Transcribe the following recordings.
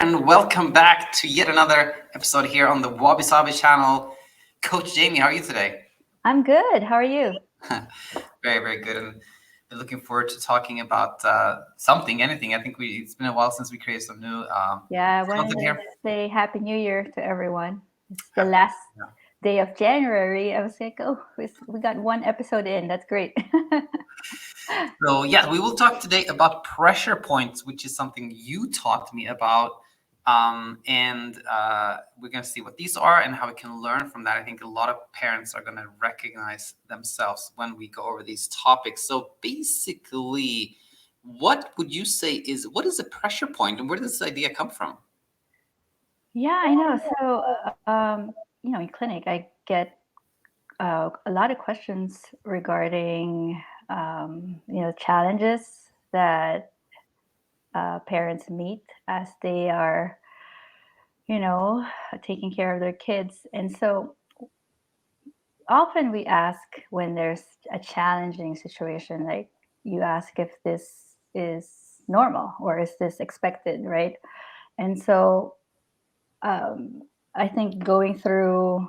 and welcome back to yet another episode here on the Wabi Sabi channel. Coach Jamie, how are you today? I'm good. How are you? Very, very good, and we're looking forward to talking about something, anything. I think it's been a while since we created some new Yeah, I wanted content to here. say Happy New Year to everyone. It's the Happy- last yeah. day of January. I was like, oh, we got one episode in. That's great. So yeah, we will talk today about pressure points, which is something you taught me about. And we're going to see what these are and how we can learn from that. I think a lot of parents are going to recognize themselves when we go over these topics. So basically, what would you say what is a pressure point and where does this idea come from? Yeah, I know. So, in clinic, I get a lot of questions regarding, challenges that parents meet as they are, you know, taking care of their kids. And so often we ask when there's a challenging situation, like you ask if this is normal or is this expected, right? And so um, I think going through,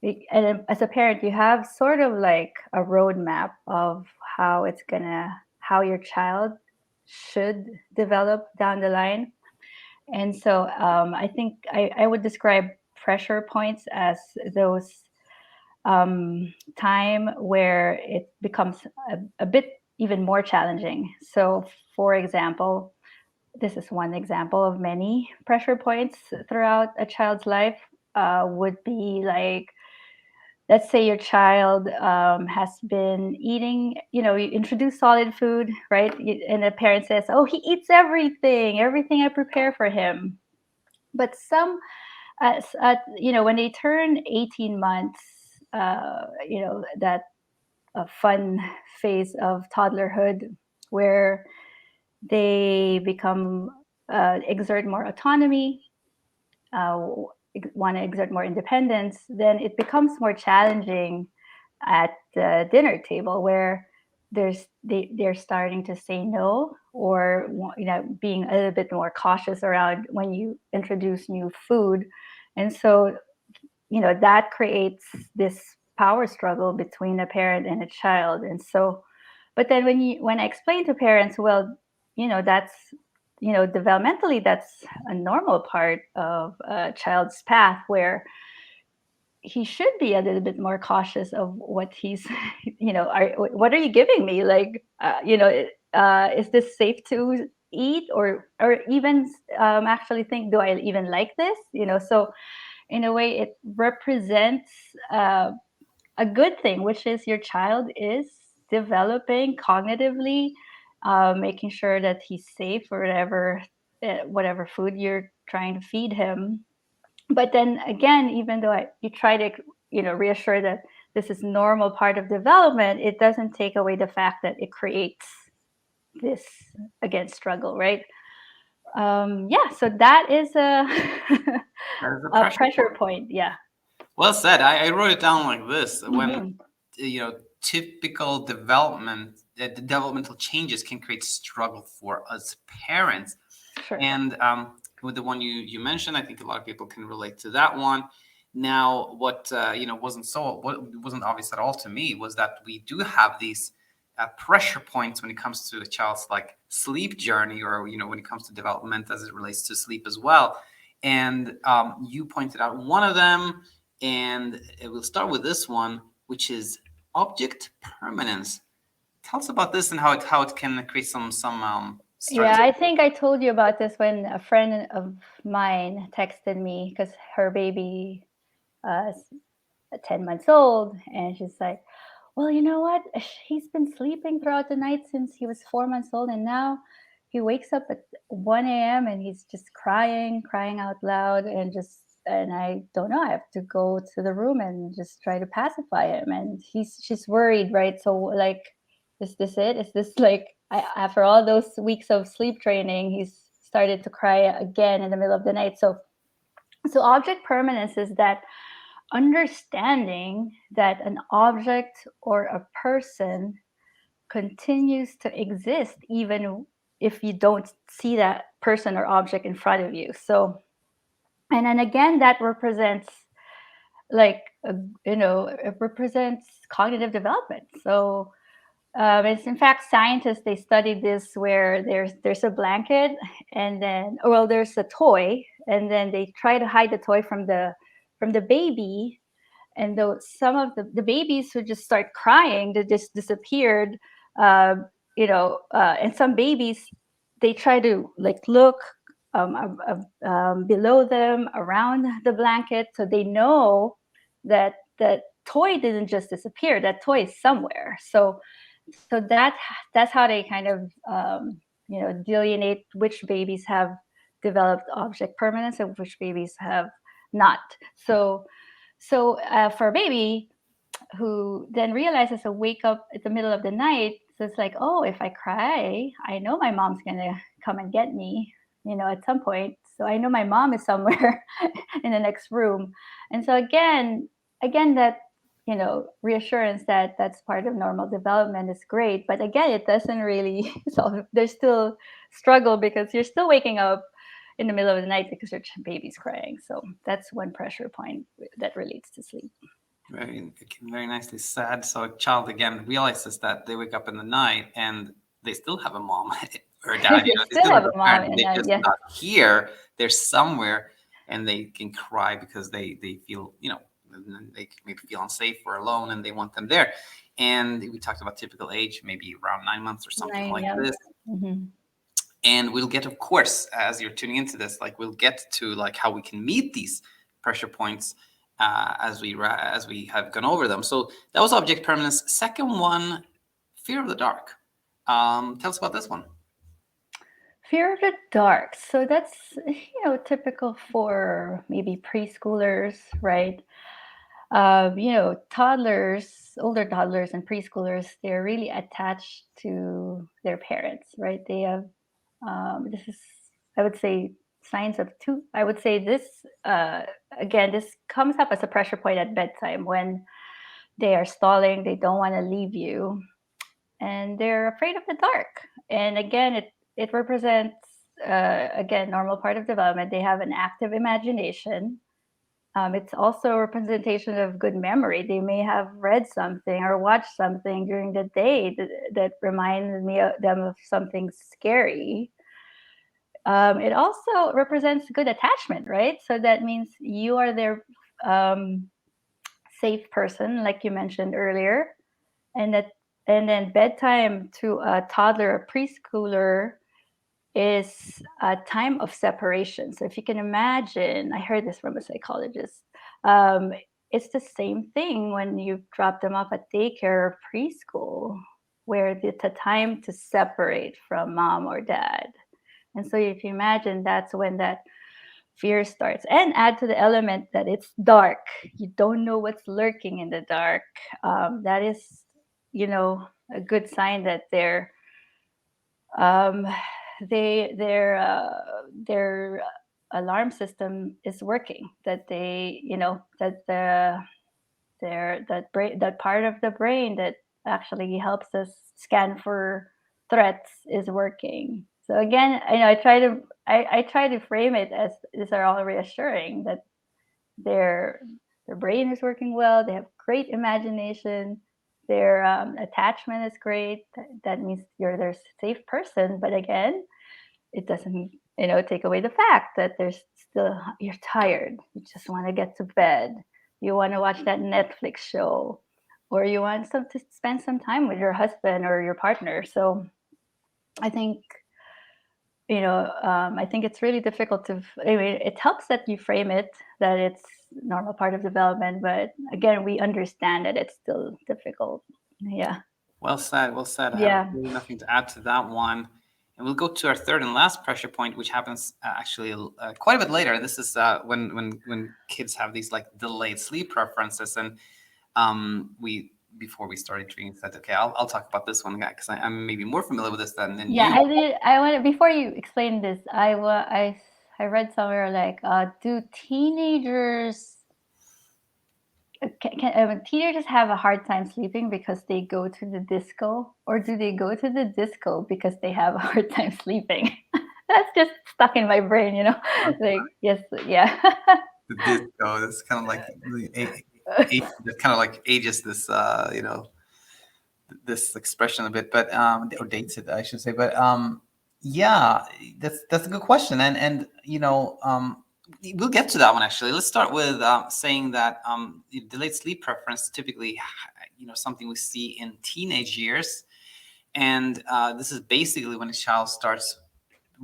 and as a parent, you have sort of like a roadmap of how your child should develop down the line. And so I think I would describe pressure points as those time where it becomes a bit even more challenging. So, for example, this is one example of many pressure points throughout a child's life. Would be like, let's say your child has been eating, you introduce solid food, right? And the parent says, oh, he eats everything I prepare for him. But when they turn 18 months, that a fun phase of toddlerhood where they become exert more autonomy, uh, want to exert more independence, then it becomes more challenging at the dinner table where they're starting to say no, or being a little bit more cautious around when you introduce new food. And so that creates this power struggle between a parent and a child. And so, but then when I explain to parents, well, that's developmentally, that's a normal part of a child's path where he should be a little bit more cautious of what he's what are you giving me, like is this safe to eat, or even actually think, do I even like this, so in a way it represents uh, a good thing, which is your child is developing cognitively, making sure that he's safe for whatever food you're trying to feed him. But then again, even though you try to reassure that this is normal part of development, it doesn't take away the fact that it creates this, again, struggle, right? Yeah, so that is a That is a a pressure pressure point. point. Yeah. Well said. I wrote it down like this. When Hmm. typical developmental changes can create struggle for us parents. Sure. And with the one you mentioned, I think a lot of people can relate to that one. Now, what wasn't obvious at all to me was that we do have these pressure points when it comes to a child's like sleep journey, or when it comes to development as it relates to sleep as well. And you pointed out one of them, and we'll start with this one, which is object permanence. Tell us about this and how it can create some Yeah, struggles. I think I told you about this when a friend of mine texted me because her baby is 10 months old, and she's like, well, you know what? He's been sleeping throughout the night since he was 4 months old, and now he wakes up at 1 a.m. and he's just crying out loud, and I don't know. I have to go to the room and just try to pacify him. And she's worried, right? So, like, is this it? Is this like, after all those weeks of sleep training, he's started to cry again in the middle of the night? So object permanence is that understanding that an object or a person continues to exist even if you don't see that person or object in front of you. So, and then again, that represents like it represents cognitive development. So it's in fact scientists, they studied this where there's a blanket, and then, well, there's a toy, and then they try to hide the toy from the baby, and though some of the babies who just start crying, they just disappeared. uh, and some babies, they try to like look below them, around the blanket, so they know that that toy didn't just disappear, that toy is somewhere. So that's how they kind of delineate which babies have developed object permanence and which babies have not. So for a baby who then realizes to wake up at the middle of the night, so it's like, oh, if I cry, I know my mom's gonna come and get me, at some point. So I know my mom is somewhere in the next room. And so again, that reassurance that that's part of normal development is great. But again, it doesn't really solve. There's still struggle because you're still waking up in the middle of the night because your baby's crying. So that's one pressure point that relates to sleep. Very nicely said. So a child again realizes that they wake up in the night and they still have a mom or a dad. They They still still have have a a mom, parent. and They're just yeah, not here. They're somewhere, and they can cry because they feel they maybe feel unsafe or alone, and they want them there. And we talked about typical age, maybe around 9 months or something nine, like yeah. this. Hmm. And we'll get, of course, as you're tuning into this, like we'll get to like how we can meet these pressure points as we have gone over them. So that was object permanence. Second one, fear of the dark. Tell us about this one. Fear of the dark. So that's typical for maybe preschoolers, right? Toddlers, older toddlers and preschoolers, they're really attached to their parents, right? They have this is, I would say, signs of two. I would say this again. This comes up as a pressure point at bedtime when they are stalling. They don't want to leave you, and they're afraid of the dark. And again, it represents again, normal part of development. They have an active imagination. It's also a representation of good memory. They may have read something or watched something during the day that reminded them of something scary. It also represents good attachment, right? So that means you are their um, safe person, like you mentioned earlier, and that, and then bedtime to a toddler or preschooler is a time of separation. So if you can imagine, I heard this from a psychologist. Um, it's the same thing when you drop them off at daycare or preschool, where it's a time to separate from mom or dad. And so if you imagine, that's when that fear starts. And add to the element that it's dark. You don't know what's lurking in the dark. That is, a good sign that um, their alarm system is working. That that that part of the brain that actually helps us scan for threats is working. So again, I try to frame it as these are all reassuring that their their brain is working well. They have great imagination. Their attachment is great. That means you're their safe person. But again, it doesn't take away the fact that there's still, you're tired. You just want to get to bed. You want to watch that Netflix show, or you want to spend some time with your husband or your partner. So I think I think it's really difficult to. I mean, it helps that you frame it that it's normal part of development, but again, we understand that it's still difficult. Yeah, Well said. Well said. I have yeah, really nothing to add to that one. And we'll go to our third and last pressure point, which happens actually quite a bit later. This is when kids have these like delayed sleep preferences, and we before we started treating said, okay, I'll talk about this one because I'm maybe more familiar with this than yeah. you. I did. I want to, before you explain this. I read somewhere like, do teenagers teenagers have a hard time sleeping because they go to the disco, or do they go to the disco because they have a hard time sleeping? That's just stuck in my brain, you know. Like, yes, yeah. The disco. That's kind of like that kind of like ages this, this expression a bit, but or dates it, I should say. But yeah, that's a good question, and we'll get to that one actually. Let's start with saying that delayed sleep preference typically, something we see in teenage years, and this is basically when a child starts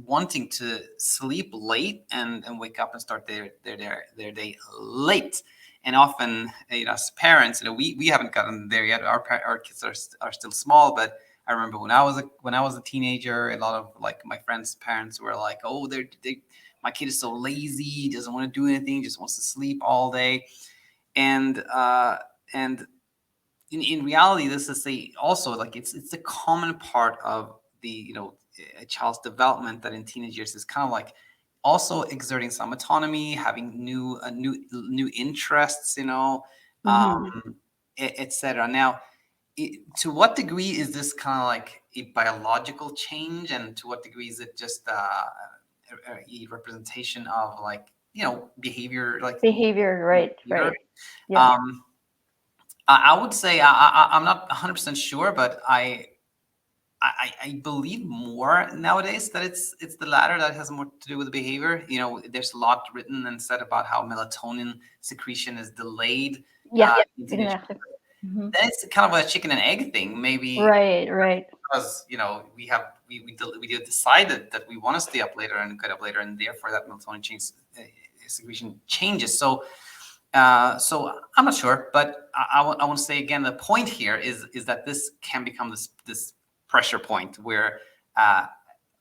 wanting to sleep late and wake up and start their day late. And often, as parents, we haven't gotten there yet. Our kids are still small, but I remember when I was a teenager, a lot of like my friends' parents were like, "Oh, my kid is so lazy, he doesn't want to do anything, just wants to sleep all day," and in reality, this is also like it's a common part of the a child's development, that in teenage years is kind of like also exerting some autonomy, having new interests, Hmm. etc. Now, to what degree is this kind of like a biological change, and to what degree is it just a representation of like behavior, like Behavior, right, behavior? right. Yeah. Um, I would say I'm not 100% sure, but I believe more nowadays that it's the latter that has more to do with behavior. There's a lot written and said about how melatonin secretion is delayed Yeah, in teenage. exactly. Hmm. Then it's kind of a chicken and egg thing, maybe Right, right. because we did decided that we want to stay up later and get up later, and therefore that melatonin secretion changes. So I'm not sure, but I want to say again, the point here is that this can become this pressure point where,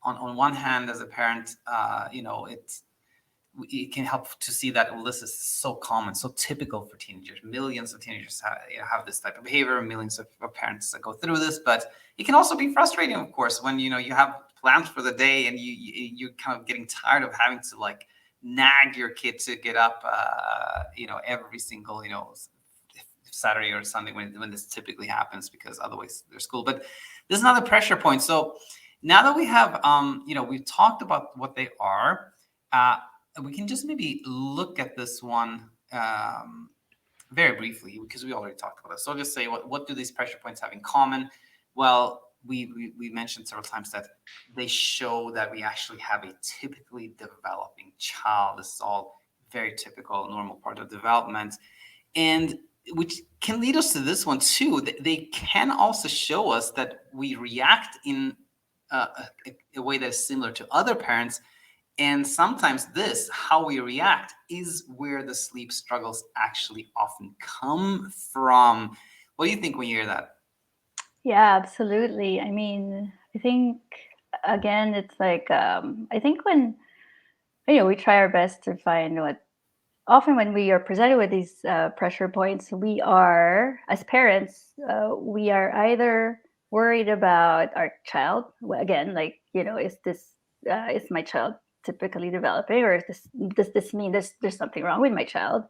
on one hand, as a parent, it can help to see that, well, this is so common, so typical for teenagers. Millions of teenagers have this type of behavior. Millions of parents that go through this, but it can also be frustrating, of course, when you have plans for the day and you're kind of getting tired of having to like nag your kid to get up, every single Saturday or Sunday when this typically happens, because otherwise there's school. But this is another pressure point. So now that we have, we've talked about what they are. Uh, we can just maybe look at this one very briefly, because we already talked about this. So I'll just say, what do these pressure points have in common? Well, we mentioned several times that they show that we actually have a typically developing child. This is all very typical, normal part of development, and which can lead us to this one too. They can also show us that we react in a way that is similar to other parents, and sometimes this, how we react, is where the sleep struggles actually often come from. What do you think when you hear that? Yeah, absolutely. I mean, I think again, it's like I think when we try our best to find what often when we are presented with these pressure points, we are, as parents, we are either worried about our child. Again, like, is my child typically developing, or does this mean there's something wrong with my child?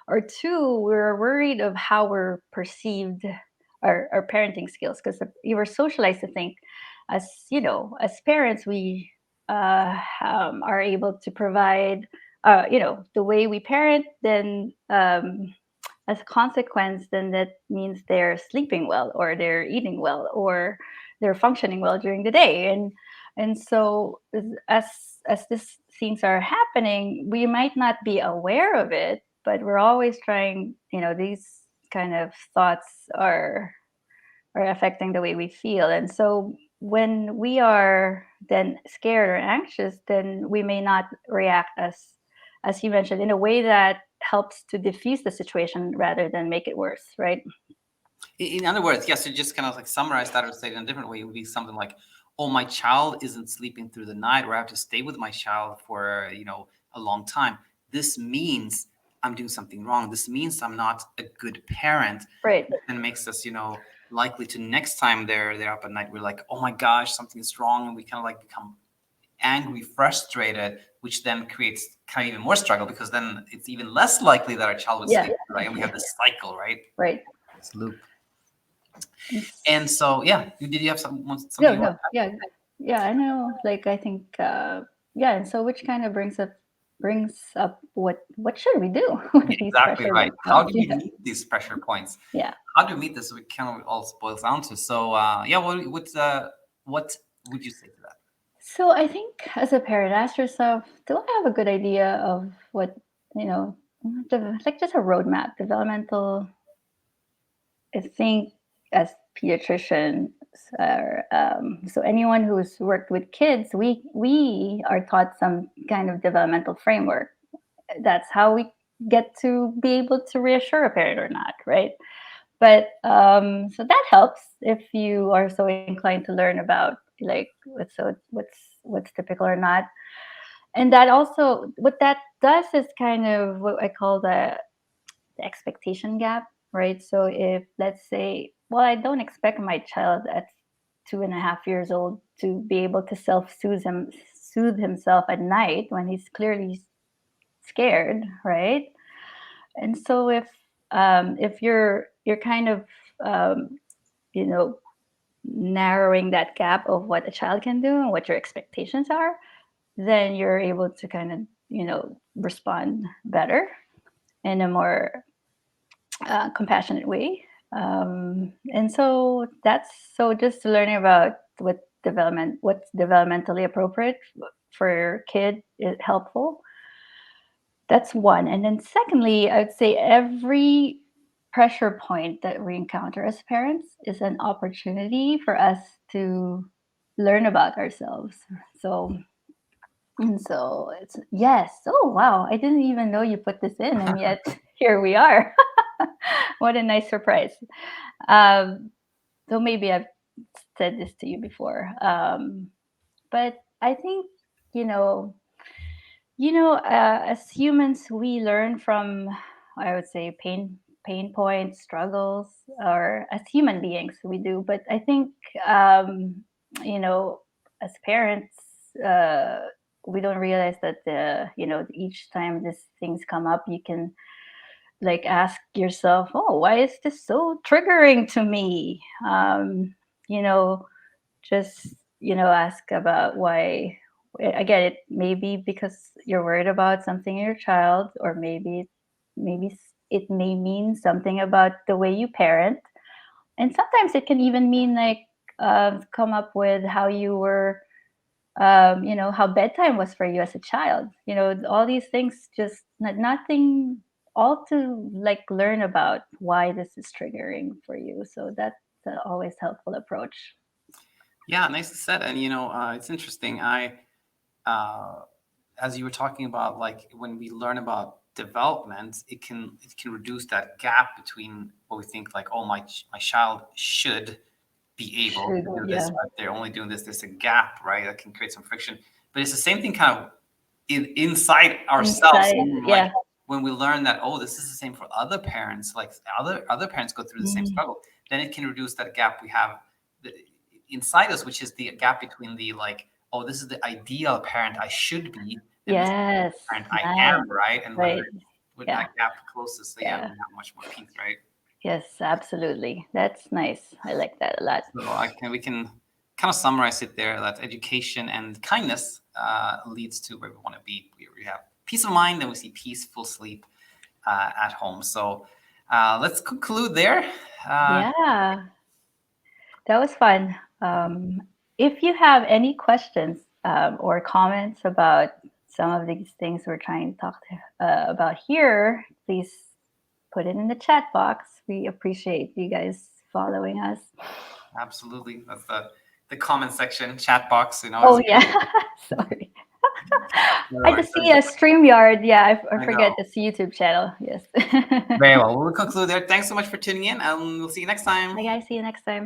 Or two, we're worried of how we're perceived, our parenting skills, because you were socialized to think, as parents, we are able to provide the way we parent, then as a consequence, then that means they're sleeping well, or they're eating well, or they're functioning well during the day. And so as these things are happening, we might not be aware of it, but we're always trying, these kind of thoughts are affecting the way we feel. And so when we are then scared or anxious, then we may not react as you mentioned, in a way that helps to diffuse the situation rather than make it worse, right? In other words, yes, to just kind of like summarize that or say it in a different way, it would be something like, "Oh, my child isn't sleeping through the night, or I have to stay with my child for a long time. This means I'm doing something wrong. This means I'm not a good parent," Right. and makes us likely to, next time they're up at night, we're like, "Oh my gosh, something is wrong," and we kind of like become angry, frustrated, which then creates kind of even more struggle, because then it's even less likely that our child would Yeah. sleep, right? And we have this cycle, right? Right. This loop. And And so, yeah, did you have something no, you want no, yeah, yeah. I know. Like I think, yeah. And so, which kind of brings up what should we do with these exactly pressure right? How points? do we Yeah, meet these pressure points? yeah. How do we meet this? We kind of all boils down to. So, yeah, what would you say to that? So I think as a parent, ask yourself, do I have a good idea of what you know, like just a roadmap, developmental. I think as pediatricians, so anyone who's worked with kids, we are taught some kind of developmental framework. That's how we get to be able to reassure a parent or not, right? But so that helps if you are so inclined to learn about like what's typical or not. And that also what that does is kind of what I call the expectation gap, right? So if let's say, well, I don't expect my child at 2.5 years old to be able to soothe himself at night when he's clearly scared, right? And so if you're kind of um, you know narrowing that gap of what a child can do and what your expectations are, then you're able to kind of respond better in a more compassionate way. And so that's so just learning about what's developmentally appropriate for your kid is helpful. That's one. And then secondly, I would say every pressure point that we encounter as parents is an opportunity for us to learn about ourselves. So and so it's yes. Oh wow, I didn't even know you put this in, and yet here we are. What a nice surprise. Um, so maybe I've said this to you before, but I think you know as humans, we learn from, I would say, pain points, struggles, or as human beings, we do. But I think, you know, as parents, uh, we don't realize that each time these things come up, you can like ask yourself, oh, why is this so triggering to me? You know, just ask about why. Again, it may be because you're worried about something in your child, or it may mean something about the way you parent, and sometimes it can even mean like come up with how you were how bedtime was for you as a child. All these things, just nothing, all to like learn about why this is triggering for you. So that's an always helpful approach. Yeah, nicely said. And it's interesting. Uh, as you were talking about, like when we learn about development, it can reduce that gap between what we think, like, oh, my child should be able Should, to do this, yeah. but they're only doing this. There's a gap, right? That can create some friction. But it's the same thing, kind of inside ourselves, Inside, like yeah. when we learn that, oh, this is the same for other parents, like other parents go through the same Mm. struggle. Then it can reduce that gap we have the, inside us, which is the gap between the, like, oh, this is the ideal parent I should be, and this is Yes, the parent I nice, am, right? And right, when yeah, that gap closes, so yeah, we yeah, have much more peace, right? yes, absolutely. That's nice. I like that a lot. So we can kind of summarize it there, that education and kindness leads to where we want to be. We have peace of mind, and we see peaceful sleep at home. So let's conclude there. Uh, Yeah, that was fun. If you have any questions or comments about some of these things we're trying to talk about here, please put it in the chat box. We appreciate you guys following us. Absolutely, that's the comment section, chat box. Oh Is yeah, sorry. I otherwise, just see a StreamYard. Yeah, I I forget know. this YouTube channel. Yes. Very well. We'll conclude there. Thanks so much for tuning in, and we'll see you next time. Bye guys. See you next time.